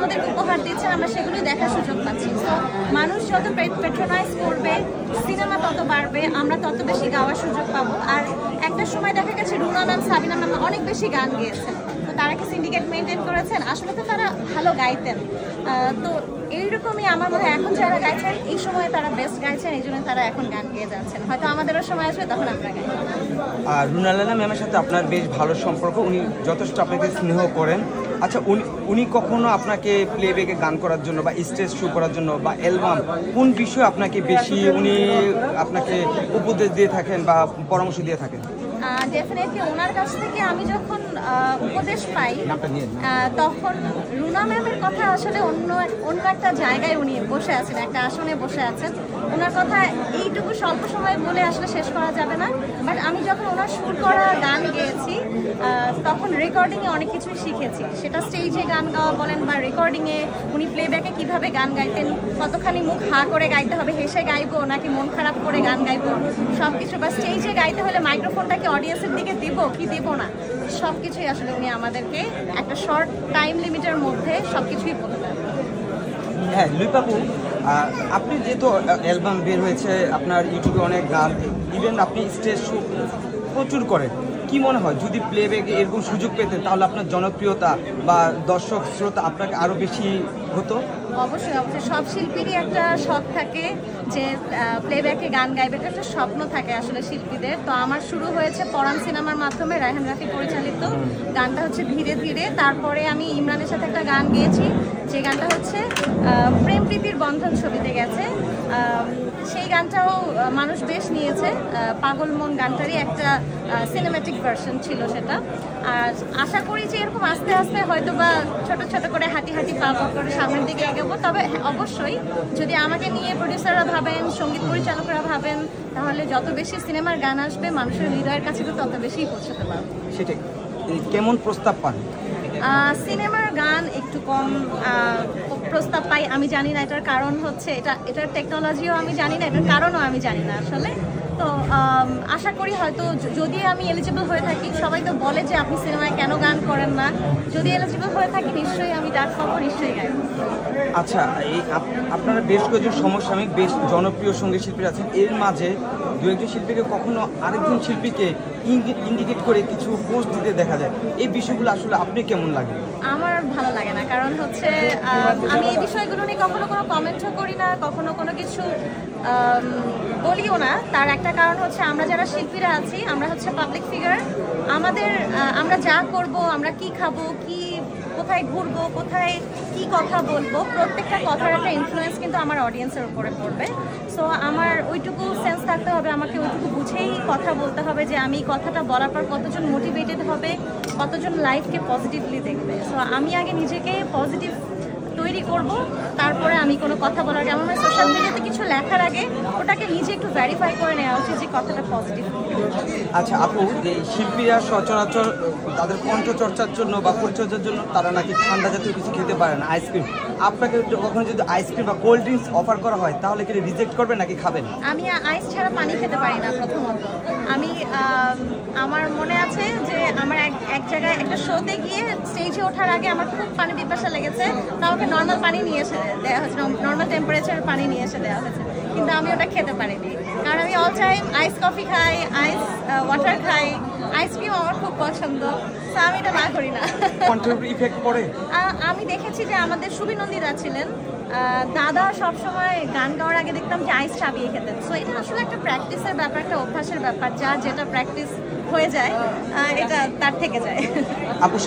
আমাদেরকে উপহার দিচ্ছেন, আমরা সেগুলো দেখার সুযোগ পাচ্ছি। তো মানুষ যত পেট্রোনাইজ করবে, সিনেমা তত বাড়বে, আমরা তত বেশি গাওয়ার সুযোগ পাবো। আর একটা সময় দেখা গেছে রুনা ম্যাম, সাবিনা ম্যাম অনেক বেশি গান গেয়েছেন, তো তারা কি সিন্ডিকেট মেনটেন করেছেন? আসলে তো তারা ভালো গাইতেন। তো এইরকমই আমার মনে হয় এখন যারা গাইছেন এই সময় তারা বেস্ট গাইছেন, এই জন্য তারা এখন গান গেয়ে যাচ্ছেন। হয়তো আমাদেরও সময় আসবে তখন আমরা গাই। আর রুনা লায়লা ম্যামের সাথে আপনার বেশ ভালো সম্পর্ক, উনি যথেষ্ট আপনাকে স্নেহ করেন। আচ্ছা, উনি কখনো আপনাকে প্লেব্যাকে গান করার জন্য বা স্টেজ শো করার জন্য বা অ্যালবাম কোন বিষয়ে আপনাকে বেশি উনি আপনাকে উপদেশ দিয়ে থাকেন বা পরামর্শ দিয়ে থাকেন? ডেফিনেটলি ওনার কাছ থেকে আমি যখন উপদেশ পাই তখন রুনা ম্যামের কথা আসলে অন্য একটা জায়গায় উনি বসে আছেন, একটা আসনে বসে আছেন। ওনার কথা এইটুকু স্বল্প সময় বলে আসলে শেষ করা যাবে না। বাট আমি যখন ওনার সুর করা গান গেয়েছি তখন রেকর্ডিংয়ে অনেক কিছুই শিখেছি। সেটা স্টেজে গান গাওয়া বলেন বা রেকর্ডিংয়ে উনি প্লেব্যাকে কীভাবে গান গাইতেন, কতখানি মুখ হা করে গাইতে হবে, হেসে গাইবো নাকি মন খারাপ করে গান গাইবো, সব কিছু। বা স্টেজে গাইতে হলে মাইক্রোফোনটাকে অডিয়েন্সের দিকে দিব কি দিব না, সব কিছুই আসলে উনি আমাদেরকে একটা শর্ট টাইম লিমিটের মধ্যে সব কিছুই বলতেন। হ্যাঁ লুইপাপু, আপনি যেহেতু অ্যালবাম বের হয়েছে, আপনার ইউটিউবে অনেক গান, ইভেন আপনি স্টেজ শো প্রচুর করেন, কি মনে হয় যদি প্লেব্যাকে এরকম সুযোগ পেতেন তাহলে আপনার জনপ্রিয়তা বা দর্শক শ্রোতা আপনাকে আরও বেশি হতো? অবশ্যই অবশ্যই, সব শিল্পীরই একটা শখ থাকে যে প্লেব্যাকে গান গাইবে, একটা স্বপ্ন থাকে আসলে শিল্পীদের। তো আমার শুরু হয়েছে পরাণ সিনেমার মাধ্যমে, রায়হান রাফি পরিচালিত। গানটা হচ্ছে ধীরে ধীরে। তারপরে আমি ইমরানের সাথে একটা গান গেয়েছি, যে গানটা হচ্ছে প্রেম প্রীতির বন্ধন ছবিতে গেছে। সেই গানটাও মানুষ বেশ নিয়েছে। পাগল মন গানটারই একটা সিনেম্যাটিক ভার্সন ছিল সেটা। আর আশা করি যে এরকম আস্তে আস্তে হয়তো বা ছোট ছোট করে হাঁটি হাঁটি পা করে সামনের দিকে এগোবো। তবে অবশ্যই যদি আমাকে নিয়ে প্রডিউসাররা ভাবেন, সঙ্গীত পরিচালকরা ভাবেন, তাহলে যত বেশি সিনেমার গান আসবে মানুষের হৃদয়ের কাছে তো তত বেশি পৌঁছাতে পারবে। সেটাই। কেমন প্রস্তাব পান? সিনেমার গান একটু কম প্রস্তাব পাই। আমি জানি না এটার কারণ হচ্ছে, এটার টেকনোলজিও আমি জানি না, এটার কারণও আমি জানি না আসলে। তো আশা করি হয়তো যদি আমি এলিজিবল হয়ে থাকি, সবাই তো বলে যে আপনি সিনেমায় কেন গান করেন না, যদি এলিজিবল হয়ে থাকি নিশ্চয়ই আমি ডাক পাবো, নিশ্চয়ই গাইব। আচ্ছা, এই আপনারা বেশ কয়েকজন সমসাময়িক বেশ জনপ্রিয় সঙ্গীত শিল্পী আছেন, এর মাঝে দু একজন শিল্পীকে কখনো আরেকজন শিল্পীকে ইন্ডিকেট করে কিছু পোস্ট দিতে দেখা যায়, এই বিষয়গুলো আসলে আপনি কেমন লাগে? আমার ভালো লাগে না, কারণ হচ্ছে আমি এই বিষয়গুলো নিয়ে কখনো কোনো কমেন্টও করি না, কখনো কোনো কিছু বলিও না। তার একটা কারণ হচ্ছে আমরা যারা শিল্পীরা আছি, আমরা হচ্ছে পাবলিক ফিগার। আমরা যা করব, আমরা কি খাবো, কোথায় ঘুরবো, কোথায় কি কথা বলবো, প্রত্যেকটা কথার একটা ইনফ্লুয়েন্স কিন্তু আমার অডিয়েন্সের উপরে পড়বে। সো আমার ওইটুকু সেন্স থাকতে হবে, আমাকে ওইটুকু বুঝেই কথা বলতে হবে যে আমি কথাটা বলার পর কতজন মোটিভেটেড হবে, কতজন লাইফকে পজিটিভলি দেখবে। সো আমি আগে নিজেকে পজিটিভ তৈরি করব, তারপরে আমি কোনো কথা বলার আগে, আমার সোশ্যাল মিডিয়াতে কিছু লেখার আগে ওটাকে নিজে একটু ভেরিফাই করে নেওয়া উচিত যে কথাটা পজিটিভ। আচ্ছা আপু, এই শিল্পীরা সচরাচর তাদের কণ্ঠচর্চার জন্য বা পরিচর্যার জন্য তারা নাকি ঠান্ডা জাতীয় কিছু খেতে পারে না, আইসক্রিম। আপনাকে কখনো যদি আইসক্রিম বা কোল্ড ড্রিঙ্কস অফার করা হয় তাহলে কি রিজেক্ট করবেন নাকি খাবেন? আমি আইস ছাড়া পানি খেতে পারি না। প্রথমত আমার মনে আছে যে আমার এক জায়গায় একটা শোতে গিয়ে স্টেজে ওঠার আগে আমার খুব পানি পিপাসা লেগেছে, তা আমাকে নর্মাল পানি নিয়ে এসে দেওয়া হয়েছে, নর্মাল টেম্পারেচারের পানি নিয়ে এসে দেওয়া হয়েছে, কিন্তু আমি ওটা খেতে পারিনি। কারণ আমি অল টাইম আইস কফি খাই, আইস ওয়াটার খাই, আইসক্রিম আমার খুব পছন্দ, তো আমি এটা না করি না। ইফেক্ট পড়ে? আমি দেখেছি যে আমাদের সুবিনন্দীরা ছিলেন, দাদা সবসময় গান গাওয়ার আগে দেখতাম যে আইস চাবিয়ে খেতেন। সো এটা আসলে একটা প্র্যাকটিসের ব্যাপার, একটা অভ্যাসের ব্যাপার, যেটা প্র্যাকটিস হয়ে যায় এটা তার থেকে যায়। আপু